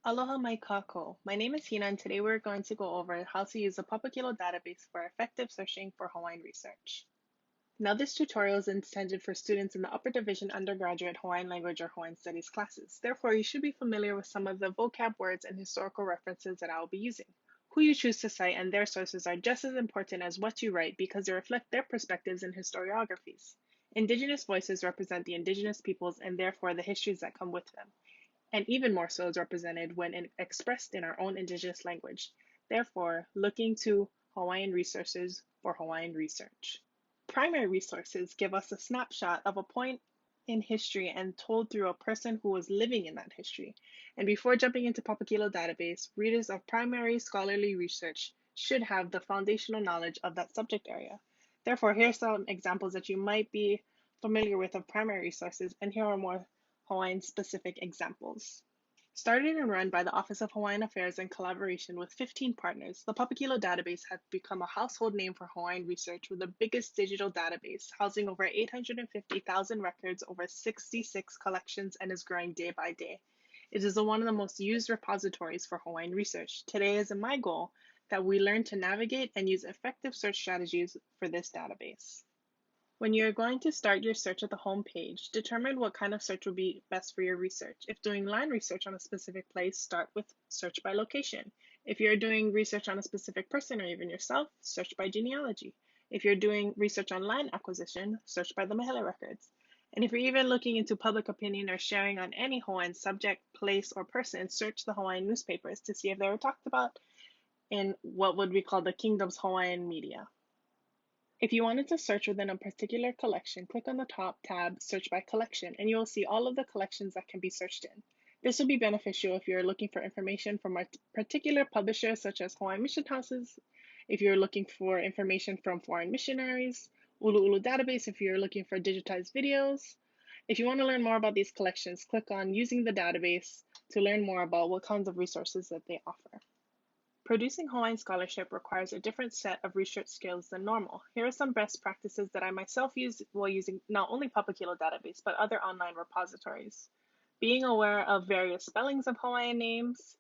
Aloha mai kako. My name is Hina and today we're going to go over how to use the Papakilo database for effective searching for Hawaiian research. Now this tutorial is intended for students in the upper division undergraduate Hawaiian language or Hawaiian studies classes. Therefore, you should be familiar with some of the vocab words and historical references that I will be using. Who you choose to cite and their sources are just as important as what you write because they reflect their perspectives and historiographies. Indigenous voices represent the indigenous peoples and therefore the histories that come with them, and even more so is represented when expressed in our own indigenous language, therefore looking to Hawaiian resources for Hawaiian research. Primary resources give us a snapshot of a point in history and told through a person who was living in that history. And before jumping into Papakilo database, readers of primary scholarly research should have the foundational knowledge of that subject area. Therefore, here are some examples that you might be familiar with of primary resources, and here are more Hawaiian specific examples. Started and run by the Office of Hawaiian Affairs in collaboration with 15 partners, the Papakilo database has become a household name for Hawaiian research with the biggest digital database, housing over 850,000 records over 66 collections and is growing day by day. It is one of the most used repositories for Hawaiian research. Today is my goal that we learn to navigate and use effective search strategies for this database. When you're going to start your search at the home page, determine what kind of search will be best for your research. If doing line research on a specific place, start with search by location. If you're doing research on a specific person or even yourself, search by genealogy. If you're doing research on land acquisition, search by the Mehele records. And if you're even looking into public opinion or sharing on any Hawaiian subject, place, or person, search the Hawaiian newspapers to see if they were talked about in what would we call the kingdom's Hawaiian media. If you wanted to search within a particular collection, click on the top tab, Search by Collection, and you will see all of the collections that can be searched in. This will be beneficial if you're looking for information from a particular publisher, such as Hawaiian Mission Houses, if you're looking for information from foreign missionaries, Ulu Ulu database if you're looking for digitized videos. If you want to learn more about these collections, click on Using the database to learn more about what kinds of resources that they offer. Producing Hawaiian scholarship requires a different set of research skills than normal. Here are some best practices that I myself use while using not only Papakilo database, but other online repositories. Being aware of various spellings of Hawaiian names,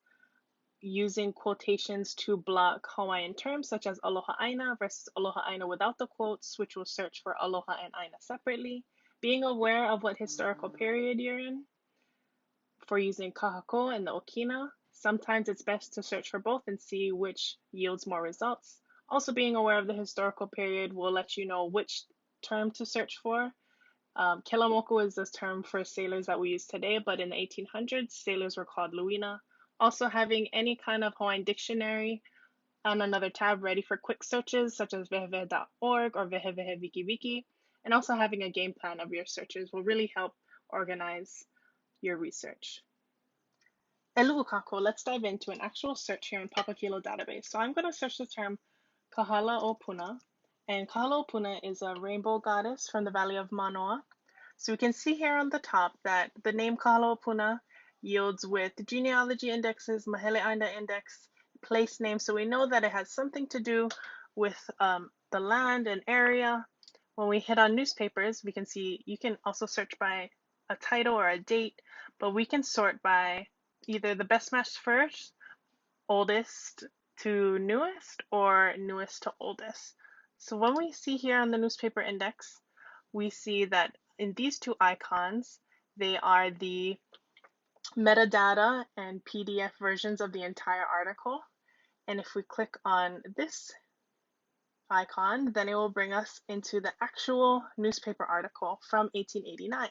using quotations to block Hawaiian terms such as aloha aina versus aloha aina without the quotes, which will search for aloha and aina separately. Being aware of what historical period you're in for using kahako and the okina. Sometimes it's best to search for both and see which yields more results. Also, being aware of the historical period will let you know which term to search for. Kelamoku is this term for sailors that we use today, but in the 1800s, sailors were called luina. Also, having any kind of Hawaiian dictionary on another tab ready for quick searches, such as vehevehe.org or vehevehe and also having a game plan of your searches will really help organize your research. Elu'ukako, let's dive into an actual search here in Papakilo database. So I'm going to search the term Kahala Opuna, and Kahala Opuna is a rainbow goddess from the Valley of Manoa. So we can see here on the top that the name Kahala Opuna yields with genealogy indexes, Mahele Aina index, place name, so we know that it has something to do with the land and area. When we hit on newspapers, we can see you can also search by a title or a date, but we can sort by either the best match first, oldest to newest, or newest to oldest. So when we see here on the newspaper index, we see that in these two icons, they are the metadata and PDF versions of the entire article. And if we click on this icon, then it will bring us into the actual newspaper article from 1889.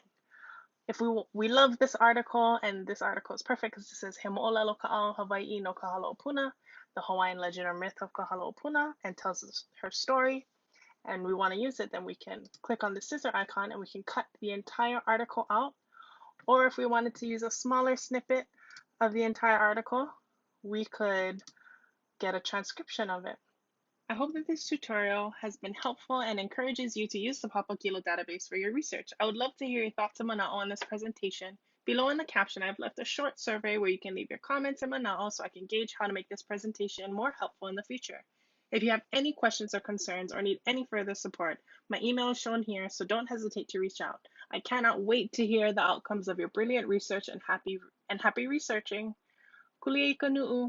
If we love this article, and this article is perfect because it says He mo'olelo loka'au Hawaii no Kahala Opuna, the Hawaiian legend or myth of Kahala Opuna, and tells us her story, and we want to use it, then we can click on the scissor icon and we can cut the entire article out. Or if we wanted to use a smaller snippet of the entire article, we could get a transcription of it. I hope that this tutorial has been helpful and encourages you to use the Papakilo database for your research. I would love to hear your thoughts in Mana'o on this presentation. Below in the caption, I've left a short survey where you can leave your comments in Mana'o so I can gauge how to make this presentation more helpful in the future. If you have any questions or concerns or need any further support, my email is shown here, so don't hesitate to reach out. I cannot wait to hear the outcomes of your brilliant research and happy researching. Kuli'ai ka nu'u.